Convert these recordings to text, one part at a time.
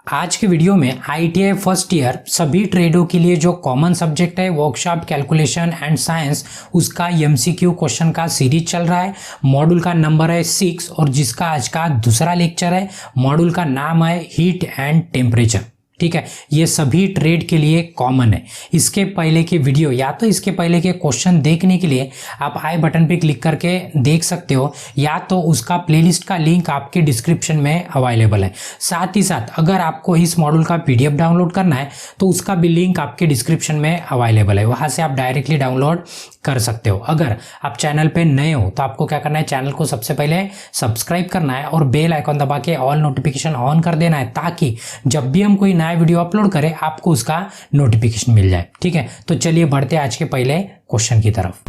आज के वीडियो में ITI फर्स्ट ईयर सभी ट्रेडों के लिए जो कॉमन सब्जेक्ट है वर्कशॉप कैलकुलेशन एंड साइंस, उसका MCQ क्वेश्चन का सीरीज चल रहा है। मॉड्यूल का नंबर है 6 और जिसका आज का दूसरा लेक्चर है। मॉड्यूल का नाम है हीट एंड टेम्परेचर। ठीक है, ये सभी ट्रेड के लिए कॉमन है। इसके पहले के वीडियो या तो इसके पहले के क्वेश्चन देखने के लिए आप आई बटन पे क्लिक करके देख सकते हो, या तो उसका प्लेलिस्ट का लिंक आपके डिस्क्रिप्शन में अवेलेबल है। साथ ही साथ अगर आपको इस मॉड्यूल का PDF डाउनलोड करना है तो उसका भी लिंक आपके डिस्क्रिप्शन में अवेलेबल है, वहां से आप डायरेक्टली डाउनलोड कर सकते हो। अगर आप चैनल पे नए हो तो आपको क्या करना है, चैनल को सबसे पहले सब्सक्राइब करना है और बेल आइकॉन दबा के ऑल नोटिफिकेशन ऑन कर देना है, ताकि जब भी हम कोई नया वीडियो अपलोड करें आपको उसका नोटिफिकेशन मिल जाए। ठीक है, तो चलिए बढ़ते हैं आज के पहले क्वेश्चन की तरफ।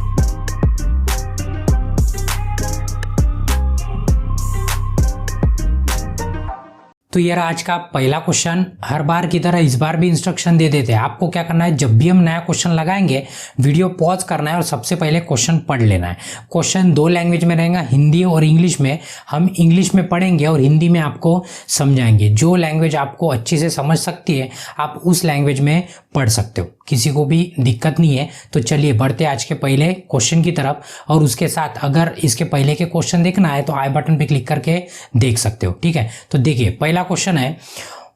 तो यार आज का पहला क्वेश्चन, हर बार की तरह इस बार भी इंस्ट्रक्शन दे देते हैं। आपको क्या करना है, जब भी हम नया क्वेश्चन लगाएंगे वीडियो पॉज करना है और सबसे पहले क्वेश्चन पढ़ लेना है। क्वेश्चन 2 लैंग्वेज में रहेगा, हिंदी और इंग्लिश में। हम इंग्लिश में पढ़ेंगे और हिंदी में आपको समझाएंगे। जो लैंग्वेज आपको अच्छी से समझ सकती है आप उस लैंग्वेज में पढ़ सकते हो, किसी को भी दिक्कत नहीं है। तो चलिए बढ़ते आज के पहले क्वेश्चन की तरफ। और उसके साथ अगर इसके पहले के क्वेश्चन देखना है तो आई बटन पे क्लिक करके देख सकते हो। ठीक है, तो देखिए पहला क्वेश्चन है,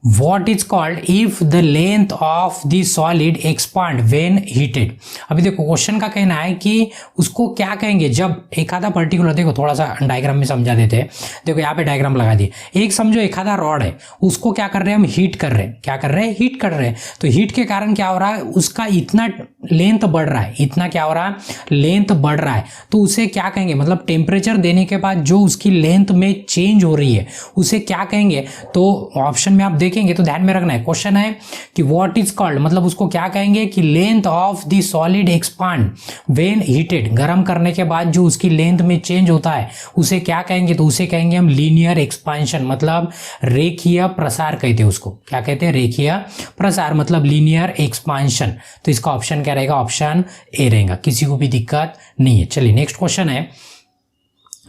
What is called if the length of the solid expand when heated। अभी देखो क्वेश्चन का कहना है कि उसको क्या कहेंगे जब एक आधा पर्टिकुलर, देखो थोड़ा सा डायग्राम में समझा देते हैं। देखो यहाँ पे डायग्राम लगा दिए। एक समझो एक आधा रॉड है, उसको क्या कर रहे हैं हम, हीट कर रहे हैं। क्या कर रहे हैं, हीट कर रहे हैं। तो हीट के कारण क्या हो रहा है, उसका इतना लेंथ बढ़ रहा है, इतना क्या हो रहा है, लेंथ बढ़ रहा है। तो उसे क्या कहेंगे, मतलब टेम्परेचर देने के बाद जो उसकी लेंथ में चेंज हो रही है उसे क्या कहेंगे। तो ऑप्शन में आप देखेंगे तो ध्यान में रखना है, क्वेश्चन है कि व्हाट इज कॉल्ड, मतलब उसको क्या कहेंगे कि length of the solid expand when heated. गर्म करने के बाद जो उसकी लेंथ में चेंज होता है उसे क्या कहेंगे, तो उसे कहेंगे हम लीनियर एक्सपांशन, मतलब रेखीय प्रसार कहते हैं उसको। क्या कहते हैं, रेखीय प्रसार, मतलब लीनियर एक्सपांशन। तो इसका ऑप्शन क्या रहेगा, ऑप्शन ए रहेगा, किसी को भी दिक्कत नहीं है। चलिए नेक्स्ट क्वेश्चन है,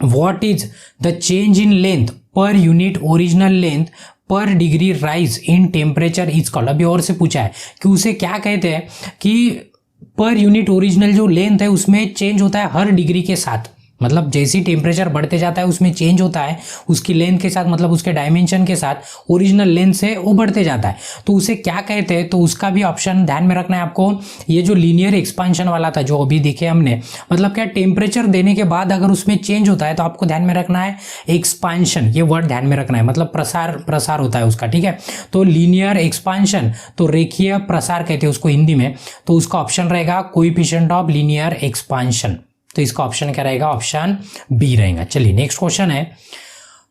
what is the change in length per unit original length per degree rise in temperature is called. अभी और से पूछा है कि उसे क्या कहते हैं कि पर यूनिट ओरिजिनल जो लेंथ है उसमें चेंज होता है हर डिग्री के साथ, मतलब जैसे ही टेम्परेचर बढ़ते जाता है उसमें चेंज होता है उसकी लेंथ के साथ, मतलब उसके डायमेंशन के साथ ओरिजिनल लेंथ से वो बढ़ते जाता है। तो उसे क्या कहते हैं, तो उसका भी ऑप्शन ध्यान में रखना है आपको। ये जो लीनियर एक्सपांशन वाला था जो अभी देखे हमने, मतलब क्या टेम्परेचर देने के बाद अगर उसमें चेंज होता है तो आपको ध्यान में रखना है एक्सपांशन, ये वर्ड ध्यान में रखना है, मतलब प्रसार होता है उसका। ठीक है, तो लीनियर एक्सपांशन, तो रेखीय प्रसार कहते हैं उसको हिंदी में। तो उसका ऑप्शन रहेगा कोएफिशिएंट ऑफ लीनियर एक्सपांशन। तो इसका ऑप्शन क्या रहेगा, ऑप्शन बी रहेगा। चलिए नेक्स्ट क्वेश्चन है,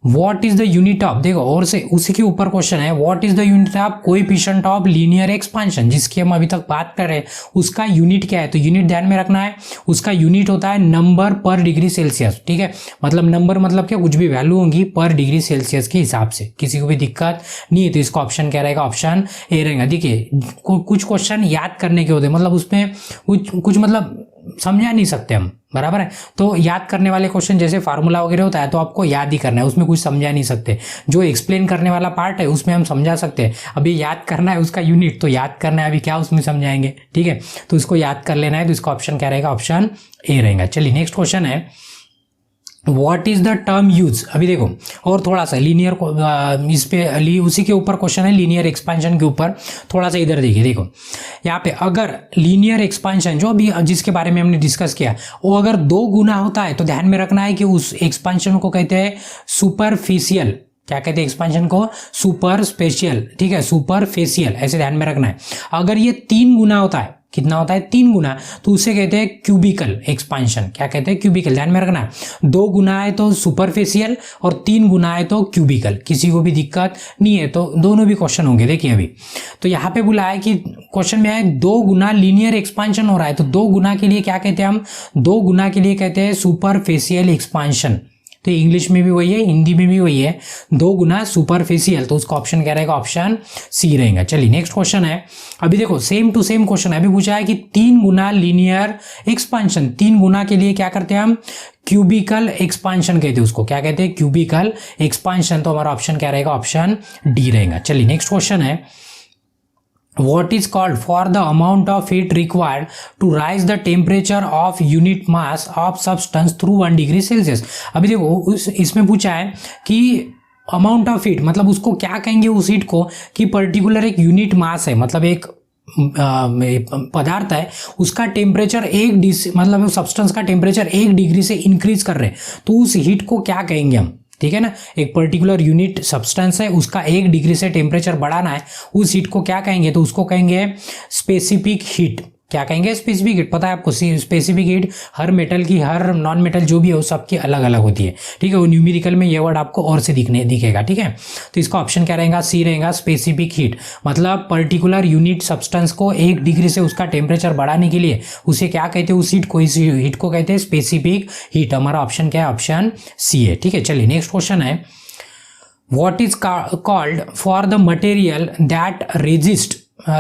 what is the unit of, देखो और से उसी के ऊपर क्वेश्चन है, what is the unit of coefficient of linear expansion, जिसकी हम अभी तक बात कर रहे हैं उसका यूनिट क्या है। तो यूनिट ध्यान में रखना है, उसका यूनिट होता है नंबर पर डिग्री सेल्सियस। ठीक है, मतलब नंबर मतलब क्या, कुछ भी वैल्यू होंगी पर डिग्री सेल्सियस के हिसाब से, किसी को भी दिक्कत नहीं है। तो इसका ऑप्शन क्या रहेगा, ऑप्शन ए रहेगा। देखिए कुछ क्वेश्चन याद करने के होते हैं, मतलब उसमें कुछ मतलब समझा नहीं सकते हम, बराबर है। तो याद करने वाले क्वेश्चन जैसे फार्मूला वगैरह होता है तो आपको याद ही करना है, उसमें कुछ समझा नहीं सकते। जो एक्सप्लेन करने वाला पार्ट है उसमें हम समझा सकते हैं, अभी याद करना है उसका यूनिट, तो याद करना है अभी क्या उसमें समझाएंगे। ठीक है, तो इसको याद कर लेना है। तो इसका ऑप्शन क्या रहेगा, ऑप्शन ए रहेगा। चलिए नेक्स्ट क्वेश्चन है, what is the term use. अभी देखो और थोड़ा सा लीनियर इस पे उसी के ऊपर क्वेश्चन है, लीनियर एक्सपांशन के ऊपर। थोड़ा सा इधर देखिए, देखो यहाँ पे अगर लीनियर एक्सपांशन जो अभी जिसके बारे में हमने डिस्कस किया वो अगर 2 गुना होता है तो ध्यान में रखना है कि उस एक्सपांशन को कहते हैं सुपरफिशियल। क्या कहते हैं एक्सपांशन को, सुपर स्पेशियल। ठीक है, सुपरफिशियल, ऐसे ध्यान में रखना है। अगर ये 3 गुना होता है, कितना होता है, 3 गुना, तो उसे कहते हैं क्यूबिकल एक्सपांशन। क्या कहते हैं, क्यूबिकल, ध्यान में रखना है। 2 गुना है तो सुपरफिशियल और 3 गुना है तो क्यूबिकल, किसी को भी दिक्कत नहीं है। तो दोनों भी क्वेश्चन होंगे। देखिए अभी तो यहाँ पे बोला है कि क्वेश्चन में है 2 गुना लीनियर एक्सपांशन हो रहा है, तो 2 गुना के लिए क्या कहते हैं हम, 2 गुना के लिए कहते हैं सुपरफिशियल एक्सपांशन। तो इंग्लिश में भी वही है, हिंदी में भी वही है, 2 गुना सुपरफिशियल, तो उसका ऑप्शन क्या रहेगा, ऑप्शन सी रहेगा। चलिए नेक्स्ट क्वेश्चन है, अभी देखो सेम टू सेम क्वेश्चन है, अभी पूछा है कि 3 गुना लीनियर एक्सपांशन, 3 गुना के लिए क्या करते हैं हम, क्यूबिकल एक्सपांशन कहते हैं उसको, क्या कहते हैं, क्यूबिकल एक्सपांशन, तो हमारा ऑप्शन क्या रहेगा, ऑप्शन डी रहेगा। चलिए नेक्स्ट क्वेश्चन है, what is called for the amount of heat required to rise the temperature of unit mass of substance through 1 degree Celsius। अभी देखो इसमें पूछा है कि अमाउंट ऑफ हीट मतलब उसको क्या कहेंगे उस हीट को, कि पर्टिकुलर एक यूनिट मास है, मतलब एक पदार्थ है, उसका टेम्परेचर मतलब सब्सटेंस का टेम्परेचर 1 डिग्री से इंक्रीज कर रहे हैं, तो उस हीट को क्या कहेंगे हम, ठीक है ना। एक पर्टिकुलर यूनिट सब्सटेंस है, उसका 1 डिग्री से टेम्परेचर बढ़ाना है, उस हीट को क्या कहेंगे, तो उसको कहेंगे स्पेसिफिक हीट। क्या कहेंगे, स्पेसिफिक हीट। पता है आपको स्पेसिफिक हीट हर मेटल की, हर नॉन मेटल जो भी है वो सबकी अलग अलग होती है, ठीक है। वो न्यूमेरिकल में ये वर्ड आपको और से दिखेगा, ठीक है। तो इसका ऑप्शन क्या रहेगा, सी रहेगा, स्पेसिफिक हीट। मतलब पर्टिकुलर यूनिट सब्सटेंस को 1 डिग्री से उसका टेम्परेचर बढ़ाने के लिए उसे क्या कहते हैं, उस हीट को, इस हीट को कहते हैं स्पेसिफिक हीट। हमारा ऑप्शन क्या है, ऑप्शन सी है, ठीक है। चलिए नेक्स्ट क्वेश्चन है, what is called for the material that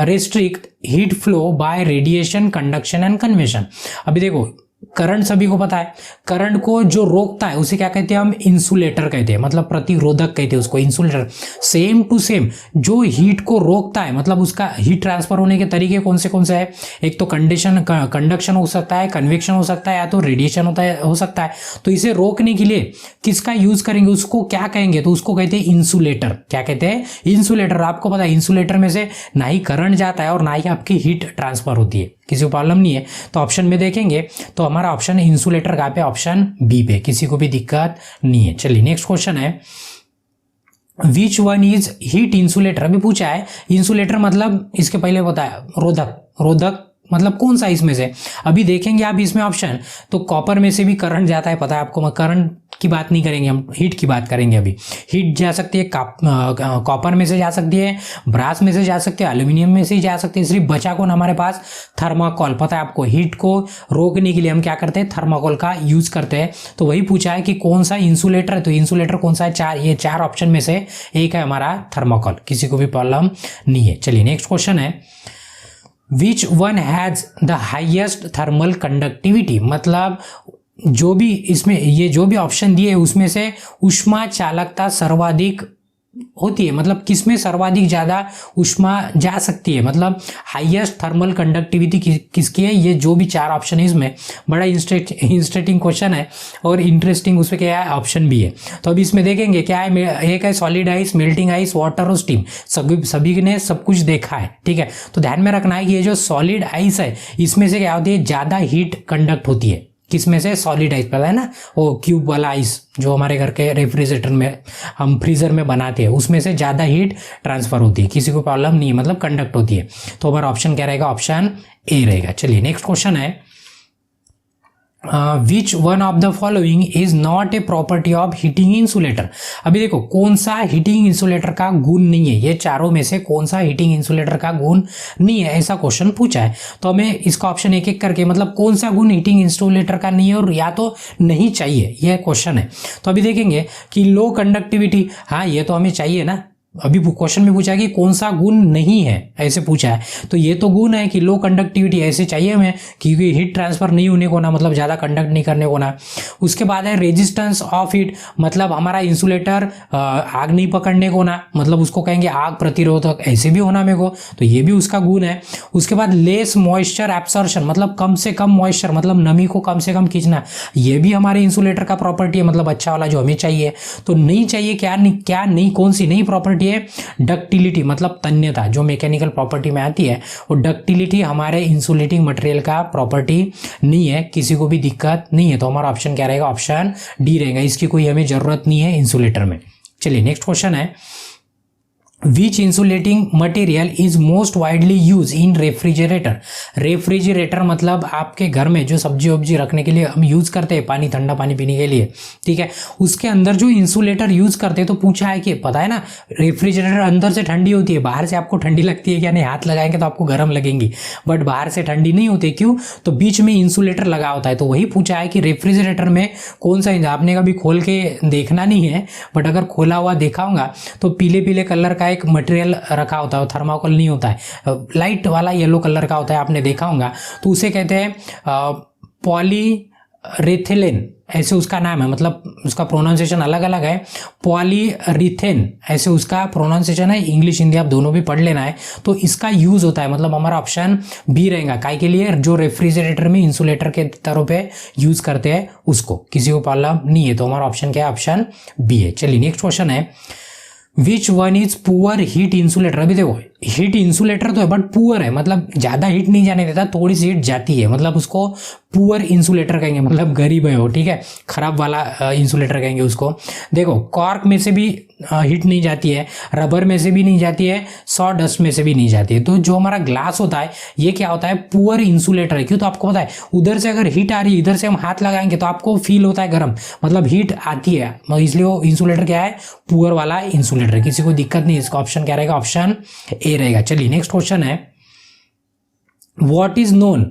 restrict heat flow by radiation, conduction and convection। अभी देखो करंट सभी को पता है, करंट को जो रोकता है उसे क्या कहते हैं हम, इंसुलेटर कहते हैं, मतलब प्रतिरोधक कहते हैं उसको, इंसुलेटर। सेम टू सेम जो हीट को रोकता है, मतलब उसका हीट ट्रांसफर होने के तरीके कौन से है, एक तो कंडक्शन हो सकता है, कन्वेक्शन हो सकता है, या तो रेडिएशन हो सकता है। तो इसे रोकने के लिए किसका यूज करेंगे, उसको क्या कहेंगे, तो उसको कहते हैं इंसुलेटर। क्या कहते हैं, इंसुलेटर। आपको पता है इंसुलेटर में से ना ही करंट जाता है और ना ही आपकी हीट ट्रांसफर होती है, किसी को प्रॉब्लम नहीं है। तो ऑप्शन में देखेंगे तो हमारा ऑप्शन इंसुलेटर कहाँ पे, ऑप्शन बी पे, किसी को भी दिक्कत नहीं है। चलिए नेक्स्ट क्वेश्चन है, which one is heat insulator. अभी पूछा है इंसुलेटर मतलब, इसके पहले बताया रोधक मतलब कौन सा इसमें से। अभी देखेंगे आप इसमें ऑप्शन, तो कॉपर में से भी करंट जाता है, पता है आपको। करंट की बात नहीं करेंगे हम, हीट की बात करेंगे। अभी हीट जा सकती है कॉपर में से जा सकती है, ब्रास में से जा सकती है, एल्यूमिनियम में से जा सकती है। सिर्फ बचा कौन हमारे पास, थर्माकोल। पता है आपको, हीट को रोकने के लिए हम क्या करते हैं, थर्माकोल का यूज करते हैं। तो वही पूछा है कि कौन सा इंसुलेटर है, तो इंसुलेटर कौन सा है, ये 4 ऑप्शन में से एक है हमारा थर्माकोल, किसी को भी प्रॉब्लम नहीं है। चलिए नेक्स्ट क्वेश्चन है, which one has the highest thermal conductivity. मतलब जो भी इसमें ये जो भी ऑप्शन दिए उसमें से ऊष्मा चालकता सर्वाधिक होती है, मतलब किसमें सर्वाधिक ज्यादा ऊष्मा जा सकती है, मतलब हाईएस्ट थर्मल कंडक्टिविटी किसकी है। ये जो भी 4 ऑप्शन है इसमें, बड़ा इंटरेस्टिंग क्वेश्चन है और इंटरेस्टिंग उसमें क्या है, ऑप्शन भी है। तो अभी इसमें देखेंगे क्या है, एक है solid ice, melting ice, water और स्टीम। सभी ने सब कुछ देखा है, ठीक है। तो ध्यान में रखना है कि ये जो सॉलिड आइस है इसमें से क्या होती है, ज्यादा हीट कंडक्ट होती है। किसमें से, सॉलिड आइस, पता है ना, वो क्यूब वाला आइस जो हमारे घर के रेफ्रिजरेटर में हम फ्रीजर में बनाते हैं, उसमें से ज्यादा हीट ट्रांसफर होती है, किसी को प्रॉब्लम नहीं है, मतलब कंडक्ट होती है। तो हमारा ऑप्शन क्या रहेगा, ऑप्शन ए रहेगा। चलिए नेक्स्ट क्वेश्चन है, which one of the following is not a property of heating insulator. अभी देखो कौन सा हीटिंग इंसुलेटर का गुण नहीं है, ये चारों में से कौन सा हीटिंग इंसुलेटर का गुण नहीं है, ऐसा क्वेश्चन पूछा है। तो हमें इसका ऑप्शन एक एक करके, मतलब कौन सा गुण हीटिंग इंसुलेटर का नहीं है और या तो नहीं चाहिए, यह क्वेश्चन है। तो अभी देखेंगे कि लो कंडक्टिविटी, हाँ ये तो हमें चाहिए ना। अभी क्वेश्चन में पूछा है कि कौन सा गुण नहीं है, ऐसे पूछा है। तो ये तो गुण है कि लो कंडक्टिविटी, ऐसे चाहिए हमें, क्योंकि हीट ट्रांसफर नहीं होने को ना, मतलब ज़्यादा कंडक्ट नहीं करने को ना। उसके बाद है रेजिस्टेंस ऑफ हीट, मतलब हमारा इंसुलेटर आग नहीं पकड़ने को ना, मतलब उसको कहेंगे आग प्रतिरोधक, ऐसे भी होना मेरे को, तो ये भी उसका गुण है। उसके बाद लेस मॉइस्चर एब्सॉर्प्शन, मतलब कम से कम मॉइस्चर, मतलब नमी को कम से कम खींचना, ये भी हमारे इंसुलेटर का प्रॉपर्टी है, मतलब अच्छा वाला जो हमें चाहिए। तो नहीं चाहिए क्या नहीं, कौन सी नई प्रॉपर्टी है, डक्टिलिटी, मतलब तन्यता, जो मैकेनिकल प्रॉपर्टी में आती है, वो डक्टिलिटी हमारे इंसुलेटिंग मटेरियल का प्रॉपर्टी नहीं है, किसी को भी दिक्कत नहीं है। तो हमारा ऑप्शन क्या रहेगा, ऑप्शन डी रहेगा, इसकी कोई हमें जरूरत नहीं है इंसुलेटर में। चलिए नेक्स्ट क्वेश्चन है, which insulating material is most widely use in refrigerator. Refrigerator मतलब आपके घर में जो सब्जी वब्जी रखने के लिए हम यूज करते हैं, पानी, ठंडा पानी पीने के लिए, ठीक है, उसके अंदर जो इंसुलेटर यूज करते हैं। तो पूछा है कि पता है ना रेफ्रिजरेटर अंदर से ठंडी होती है, बाहर से आपको ठंडी लगती है क्या? नहीं, हाथ लगाएंगे तो आपको गर्म लगेंगी, बट बाहर से ठंडी नहीं होती। क्यों? तो बीच में इंसुलेटर लगा होता है। तो वही पूछा है कि रेफ्रिजरेटर में कौन सा, आपने कभी खोल के देखना नहीं है, बट अगर खोला हुआ देखा होगा तो पीले पीले कलर का एक मटेरियल रखा होता है, थर्माकोल नहीं होता है, लाइट वाला येलो कलर का होता है, आपने देखा होगा। तो उसे कहते हैं पॉलीरेथिलीन, ऐसे उसका नाम है, मतलब उसका प्रोनाउंसिएशन अलग अलग है। पॉलीरीथेन ऐसे उसका प्रोनाउंसिएशन है, इंग्लिश हिंदी आप दोनों भी पढ़ लेना है। तो इसका यूज होता है, मतलब हमारा ऑप्शन बी रहेगा। काय के लिए? जो रेफ्रिजरेटर में इंसुलेटर के तरह पे यूज करते हैं उसको। किसी को प्रॉब्लम नहीं है, तो हमारा ऑप्शन क्या है? ऑप्शन बी है। चलिए नेक्स्ट क्वेश्चन है, which one is poor heat insulator. अभी देखो हीट इंसुलेटर तो है बट पुअर है, मतलब ज्यादा हीट नहीं जाने देता, थोड़ी सी हीट जाती है, मतलब उसको पुअर इंसुलेटर कहेंगे, मतलब गरीब है वो, ठीक है, खराब वाला इंसुलेटर कहेंगे उसको। देखो कॉर्क में से भी हीट नहीं जाती है, रबर में से भी नहीं जाती है, सॉ डस्ट में से भी नहीं जाती है। तो जो हमारा ग्लास होता है ये क्या होता है? पुअर इंसुलेटर है। क्यों? तो आपको पता है उधर से अगर हीट आ रही है, इधर से हम हाथ लगाएंगे तो आपको फील होता है गर्म, मतलब हीट आती है, इसलिए वो इंसुलेटर क्या है? पुअर वाला इंसुलेटर है। किसी को दिक्कत नहीं, इसका ऑप्शन क्या रहेगा? ऑप्शन ए रहेगा। चलिए नेक्स्ट क्वेश्चन है, What is known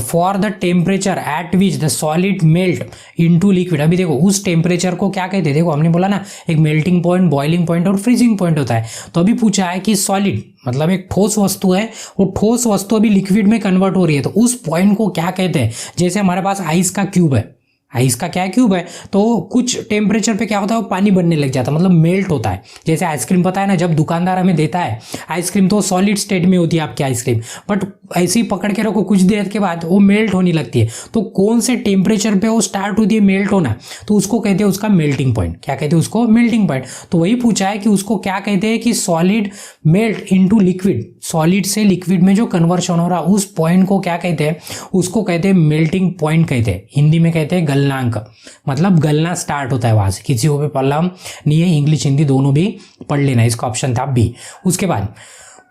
for the temperature at which the solid melt into liquid। अभी देखो उस टेम्परेचर को क्या कहते हैं? देखो हमने बोला ना एक मेल्टिंग पॉइंट, बॉइलिंग पॉइंट और फ्रीजिंग पॉइंट होता है। तो अभी पूछा है कि सॉलिड मतलब एक ठोस वस्तु है, वो ठोस वस्तु अभी लिक्विड में कन्वर्ट हो रही है, तो उस पॉइंट को क्या कहते हैं? जैसे हमारे पास आइस का क्यूब है, आइस का क्या क्यूब है, तो कुछ टेम्परेचर पे क्या होता है? वो पानी बनने लग जाता है, मतलब मेल्ट होता है। जैसे आइसक्रीम, पता है ना जब दुकानदार हमें देता है आइसक्रीम तो सॉलिड स्टेट में होती है आपकी आइसक्रीम, बट ऐसे ही पकड़ के रखो कुछ देर के बाद वो मेल्ट होने लगती है। तो कौन से टेम्परेचर पे वो स्टार्ट होती है मेल्ट होना? तो उसको कहते हैं उसका मेल्टिंग पॉइंट। क्या कहते हैं उसको? Melting point. तो वही पूछा है कि उसको क्या कहते हैं कि solid melt into liquid, solid से लिक्विड में जो कन्वर्शन हो रहा उस पॉइंट को क्या कहते हैं? उसको कहते हैं मेल्टिंग पॉइंट कहते हैं, हिंदी में कहते हैं गलनांक, मतलब गलना स्टार्ट होता है वहां से। किसी को भी प्रॉब्लम नहीं है, इंग्लिश हिंदी दोनों भी पढ़ लेना, इसका ऑप्शन था बी। उसके बाद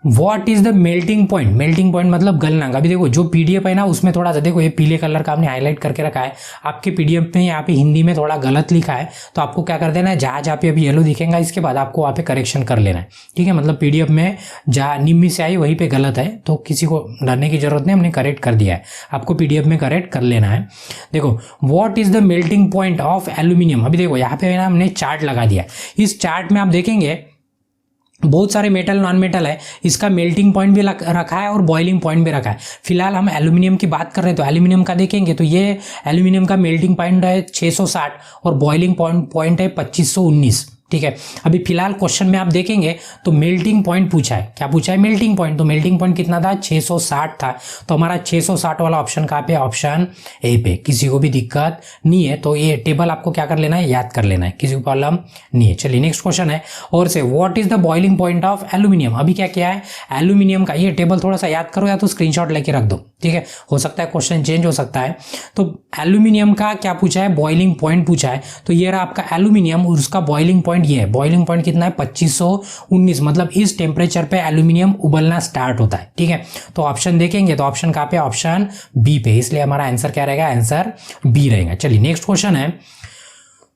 what is the melting point? Melting point मतलब गलनांक। अभी देखो जो पीडीएफ है ना उसमें थोड़ा सा देखो ये पीले कलर का आपने हाईलाइट करके रखा है, आपके पीडीएफ में यहाँ पे हिंदी में थोड़ा गलत लिखा है, तो आपको क्या कर देना है, जहाँ जहाँ पे अभी येलो दिखेगा इसके बाद आपको वहाँ पे करेक्शन कर लेना है, ठीक है। मतलब पीडीएफ में जहाँ निम्मी से आई वहीं पे गलत है, तो किसी को डरने की जरूरत नहीं, हमने करेक्ट कर दिया है, आपको पीडीएफ में करेक्ट कर लेना है। देखो what is the melting point of aluminium. अभी देखो यहाँ पे ना हमने चार्ट लगा दिया, इस चार्ट में आप देखेंगे बहुत सारे मेटल नॉन मेटल है, इसका मेल्टिंग पॉइंट भी रखा है और बॉइलिंग पॉइंट भी रखा है। फिलहाल हम एल्यूमिनियम की बात कर रहे हैं, तो एल्यूमिनियम का देखेंगे तो ये एल्यूमिनियम का मेल्टिंग पॉइंट है 660 और बॉइलिंग पॉइंट है 2519, ठीक है। अभी फिलहाल क्वेश्चन में आप देखेंगे तो मेल्टिंग पॉइंट पूछा है, क्या पूछा है? Melting point. तो मेल्टिंग पॉइंट कितना था? 660 था, तो हमारा 660 वाला ऑप्शन कहाँ पे? ऑप्शन ए पे। किसी को भी दिक्कत नहीं है, तो ये टेबल आपको क्या कर लेना है? याद कर लेना है, किसी को प्रॉब्लम नहीं है। चलिए नेक्स्ट क्वेश्चन है, और से what is the boiling point of aluminium. अभी क्या किया है? एल्यूमिनियम का ये टेबल थोड़ा सा याद करो या तो स्क्रीनशॉट लेके रख दो, ठीक है, हो सकता है क्वेश्चन चेंज हो सकता है। तो एल्यूमिनियम का क्या पूछा है? बॉइलिंग पॉइंट पूछा है, तो ये रहा आपका एल्यूमिनियम और उसका बॉइलिंग पॉइंट ये है। बॉइलिंग पॉइंट कितना है? 2519, मतलब इस टेम्परेचर पे एल्यूमिनियम उबलना स्टार्ट होता है, ठीक है। तो ऑप्शन देखेंगे तो ऑप्शन कहाँ पे? ऑप्शन बी पे, इसलिए हमारा आंसर क्या रहेगा? आंसर बी रहेगा। चलिए नेक्स्ट क्वेश्चन है,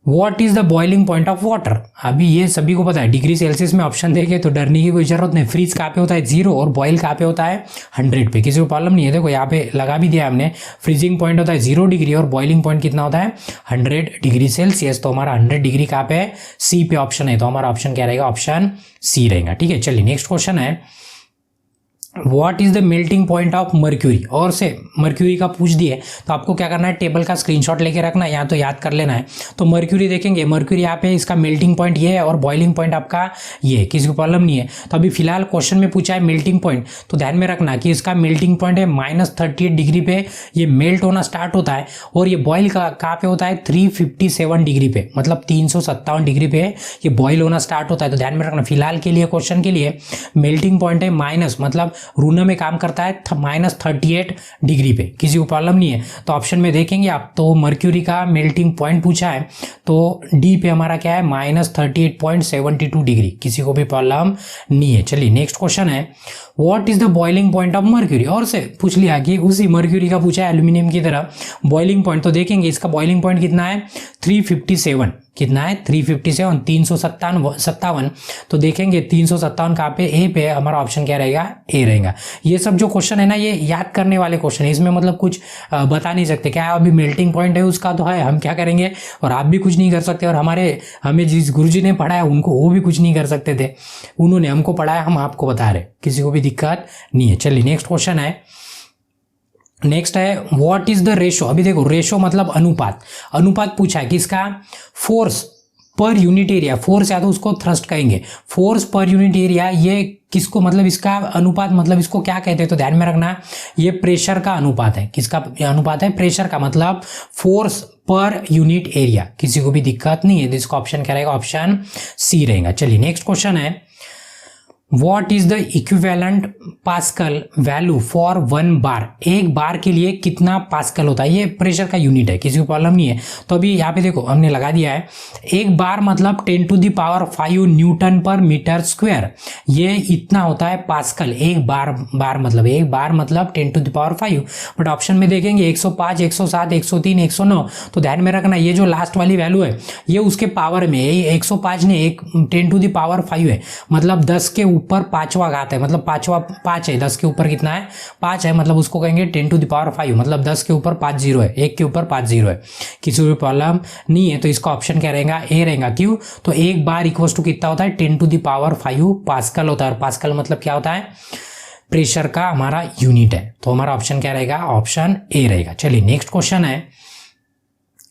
what is the boiling point of water. अभी ये सभी को पता है, डिग्री सेल्सियस में ऑप्शन देखे तो डरने की कोई जरूरत नहीं। फ्रीज कहाँ पे होता है? 0 और बॉइल कहाँ पे होता है? 100 पे। किसी को प्रॉब्लम नहीं है, देखो यहाँ पे लगा भी दिया हमने, फ्रीजिंग पॉइंट होता है 0 डिग्री और बॉइलिंग पॉइंट कितना होता है? 100 डिग्री सेल्सियस। तो हमारा 100 डिग्री कहाँ पे? सी पे ऑप्शन है, तो हमारा ऑप्शन क्या रहेगा? ऑप्शन सी रहेगा, ठीक है। चलिए नेक्स्ट क्वेश्चन है, what is the melting point of mercury. और से मर्क्यूरी का पूछ दिए तो आपको क्या करना है? टेबल का स्क्रीनशॉट लेके रखना है, या तो याद कर लेना है। तो मर्क्यूरी देखेंगे, मर्क्यूरी यहाँ पे इसका मेल्टिंग पॉइंट ये है और बॉइलिंग पॉइंट आपका ये है, किसी को प्रॉब्लम नहीं है। तो अभी फिलहाल क्वेश्चन में पूछा है मेल्टिंग पॉइंट, तो ध्यान में रखना कि इसका मेल्टिंग पॉइंट है -38 डिग्री पे ये मेल्ट होना स्टार्ट होता है, और ये बॉइल कहाँ पे होता है? 357 डिग्री पे, मतलब 357 डिग्री पे ये बॉइल होना स्टार्ट होता है। तो ध्यान में रखना फिलहाल के लिए क्वेश्चन के लिए मेल्टिंग पॉइंट है माइनस, मतलब ऋण में काम करता है -38 डिग्री पे, किसी को प्रॉब्लम नहीं है। तो ऑप्शन में देखेंगे आप तो मर्क्यूरी का मेल्टिंग पॉइंट पूछा है, तो डी पे हमारा क्या है -38.72 डिग्री, किसी को भी प्रॉब्लम नहीं है। चलिए नेक्स्ट क्वेश्चन है, what is the boiling point of mercury, और से पूछ लिया कि उसी मर्क्यूरी का पूछा है एल्यूमिनियम की तरह बॉइलिंग पॉइंट। तो देखेंगे इसका बॉइलिंग पॉइंट कितना है 357, कितना है 357, 357। तो देखेंगे 357 कहाँ पे, ए पे, हमारा ऑप्शन क्या रहेगा, ए रहेगा। ये सब जो क्वेश्चन है ना ये याद करने वाले क्वेश्चन है, इसमें मतलब कुछ बता नहीं सकते क्या अभी मेल्टिंग पॉइंट है उसका तो है, हम क्या करेंगे, और आप भी कुछ नहीं कर सकते, और हमें जिस गुरुजी ने पढ़ाया उनको वो भी कुछ नहीं कर सकते थे, उन्होंने हमको पढ़ाया, हम आपको बता रहे, किसी को भी दिक्कत नहीं है। चलिए नेक्स्ट क्वेश्चन है, नेक्स्ट है व्हाट इज द रेशो। अभी देखो रेशो मतलब अनुपात, अनुपात पूछा है कि इसका force per unit area, force या तो उसको थ्रस्ट कहेंगे, फोर्स पर यूनिट एरिया, ये किसको मतलब इसका अनुपात मतलब इसको क्या कहते हैं, तो ध्यान में रखना ये प्रेशर का अनुपात है, किसका अनुपात है, प्रेशर का, मतलब फोर्स पर यूनिट एरिया, किसी को भी दिक्कत नहीं है। तो इसका ऑप्शन क्या रहेगा, ऑप्शन सी रहेगा। चलिए नेक्स्ट क्वेश्चन है, What is the equivalent pascal value for 1 बार, एक बार के लिए कितना पास्कल होता है, ये प्रेशर का यूनिट है, किसी को प्रॉब्लम नहीं है। तो अभी यहाँ पे देखो हमने लगा दिया है, एक बार मतलब 10⁵ न्यूटन पर मीटर स्क्वायर, ये इतना होता है पास्कल, एक बार मतलब 10⁵, बट ऑप्शन में देखेंगे 105, 107, 103, 109। तो ध्यान में रखना ये जो लास्ट वाली वैल्यू है ये उसके पावर में, ये 105 ने 10⁵ है, मतलब 10 के ऊपर 5वां घात है, मतलब 5 है, 10 के ऊपर कितना है 5 है, मतलब उसको कहेंगे 10⁵, मतलब 10 के ऊपर 5 जीरो है, 1 के ऊपर 5 जीरो है, किसी भी प्रॉब्लम नहीं है। तो इसका ऑप्शन क्या रहेगा, ए रहेगा। क्यों, तो एक बार इक्वल टू कितना होता है 10⁵ पास्कल होता है, और पास्कल मतलब क्या होता है, प्रेशर का हमारा यूनिट है। तो हमारा ऑप्शन क्या रहेगा, ऑप्शन ए रहेगा। चलिए नेक्स्ट क्वेश्चन है,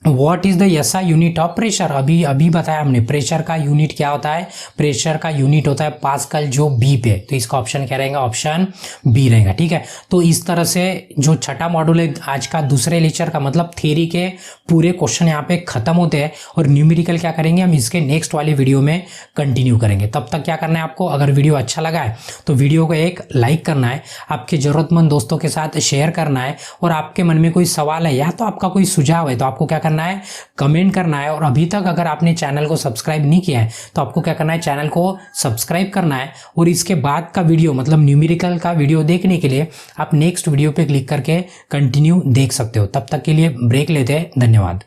what is the SI unit of pressure. अभी बताया हमने प्रेशर का यूनिट क्या होता है, प्रेशर का यूनिट होता है पास्कल, जो बी पे, तो इसका ऑप्शन क्या रहेगा, ऑप्शन बी रहेगा। ठीक है, तो इस तरह से जो छठा मॉड्यूल है आज का दूसरे लेक्चर का, मतलब थ्योरी के पूरे क्वेश्चन यहाँ पे खत्म होते हैं, और न्यूमेरिकल क्या करेंगे हम इसके नेक्स्ट वाली वीडियो में कंटिन्यू करेंगे। तब तक क्या करना है आपको, अगर वीडियो अच्छा लगा है तो वीडियो को एक लाइक करना है, आपके जरूरतमंद दोस्तों के साथ शेयर करना है, और आपके मन में कोई सवाल है या तो आपका कोई सुझाव है तो आपको क्या करना है, कमेंट करना है। और अभी तक अगर आपने चैनल को सब्सक्राइब नहीं किया है तो आपको क्या करना है, चैनल को सब्सक्राइब करना है, और इसके बाद का वीडियो मतलब न्यूमेरिकल का वीडियो देखने के लिए आप नेक्स्ट वीडियो पे क्लिक करके कंटिन्यू देख सकते हो। तब तक के लिए ब्रेक लेते हैं, धन्यवाद।